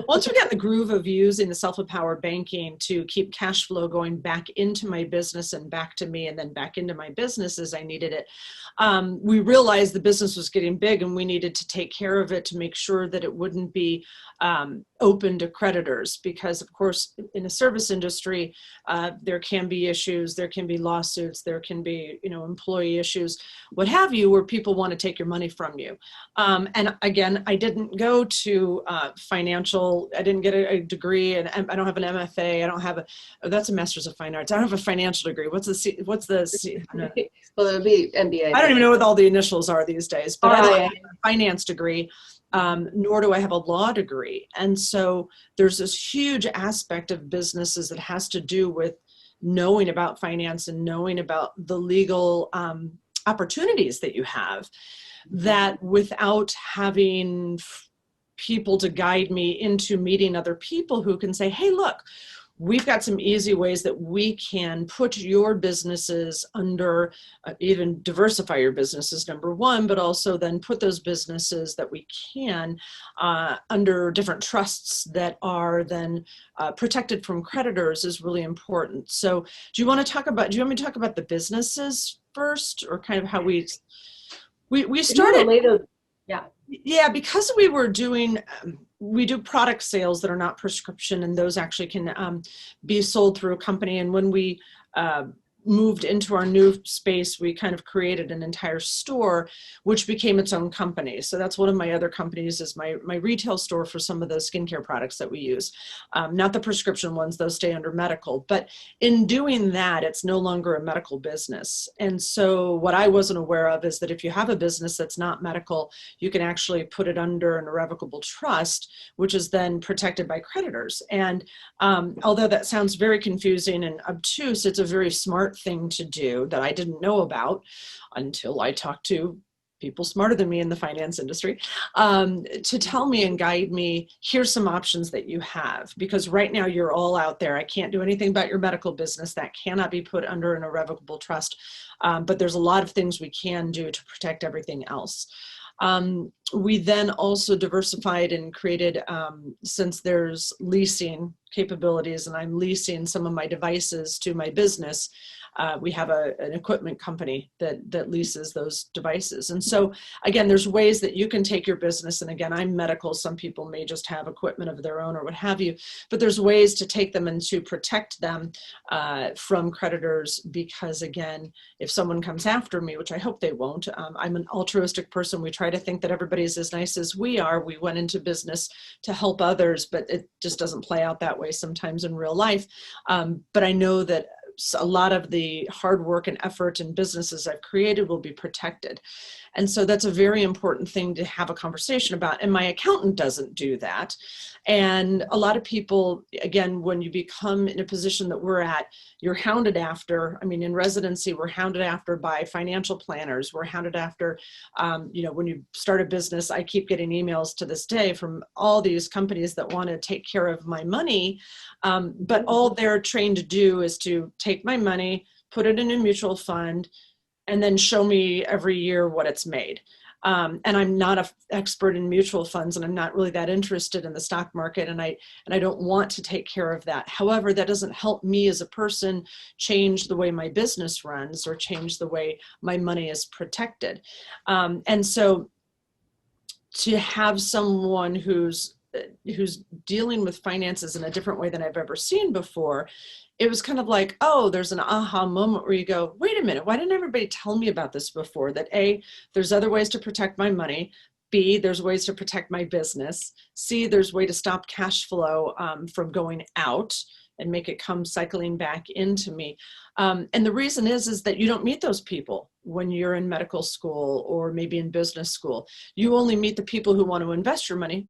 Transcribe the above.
once we got in the groove of using the self-empowered banking to keep cash flow going back into my business and back to me and then back into my business as I needed it, we realized the business was getting big and we needed to take care of it to make sure that it wouldn't be open to creditors, because of course in the service industry there can be issues, there can be lawsuits, there can be employee issues, what have you, where people want to take your money from you. And again, I didn't go to financial, I didn't get a degree, and I don't have an MFA, I don't have that's a Master's of Fine Arts, I don't have a financial degree. What's the no. Well, it would be MBA. I don't even know what all the initials are these days, but I don't have a finance degree, nor do I have a law degree. And so there's this huge aspect of businesses that has to do with knowing about finance and knowing about the legal opportunities that you have, that without having people to guide me into meeting other people who can say, hey, look, we've got some easy ways that we can put your businesses under, even diversify your businesses, number one, but also then put those businesses that we can under different trusts that are then protected from creditors is really important. So do you want me to talk about the businesses first, or kind of how we started? Yeah, because we were doing, we do product sales that are not prescription, and those actually can be sold through a company. And when we moved into our new space, we kind of created an entire store, which became its own company. So that's one of my other companies, is my retail store for some of the skincare products that we use. Not the prescription ones, those stay under medical. But in doing that, it's no longer a medical business. And so what I wasn't aware of is that if you have a business that's not medical, you can actually put it under an irrevocable trust, which is then protected by creditors. And although that sounds very confusing and obtuse, it's a very smart thing to do that I didn't know about until I talked to people smarter than me in the finance industry to tell me and guide me, here's some options that you have, because right now you're all out there. I can't do anything about your medical business. That cannot be put under an irrevocable trust. But there's a lot of things we can do to protect everything else. We then also diversified and created, since there's leasing capabilities and I'm leasing some of my devices to my business, we have an equipment company that leases those devices. And so again, there's ways that you can take your business, and again, I'm medical, some people may just have equipment of their own or what have you, but there's ways to take them and to protect them from creditors, because again, if someone comes after me, which I hope they won't, I'm an altruistic person. We try to think that everybody's as nice as we are. We went into business to help others, but it just doesn't play out that way sometimes in real life. But I know that a lot of the hard work and effort and businesses I've created will be protected. And so that's a very important thing to have a conversation about. And my accountant doesn't do that. And a lot of people, again, when you become in a position that we're at, you're hounded after. I mean, in residency, we're hounded after by financial planners. We're hounded after, when you start a business, I keep getting emails to this day from all these companies that want to take care of my money. But all they're trained to do is to take my money, put it in a mutual fund, and then show me every year what it's made. And I'm not an expert in mutual funds, and I'm not really that interested in the stock market, and I don't want to take care of that. However, that doesn't help me as a person change the way my business runs or change the way my money is protected. And so to have someone who's dealing with finances in a different way than I've ever seen before, it was kind of like, oh, there's an aha moment where you go, wait a minute, why didn't everybody tell me about this before? That A, there's other ways to protect my money. B, there's ways to protect my business. C, there's a way to stop cash flow from going out and make it come cycling back into me. And the reason is that you don't meet those people when you're in medical school or maybe in business school. You only meet the people who want to invest your money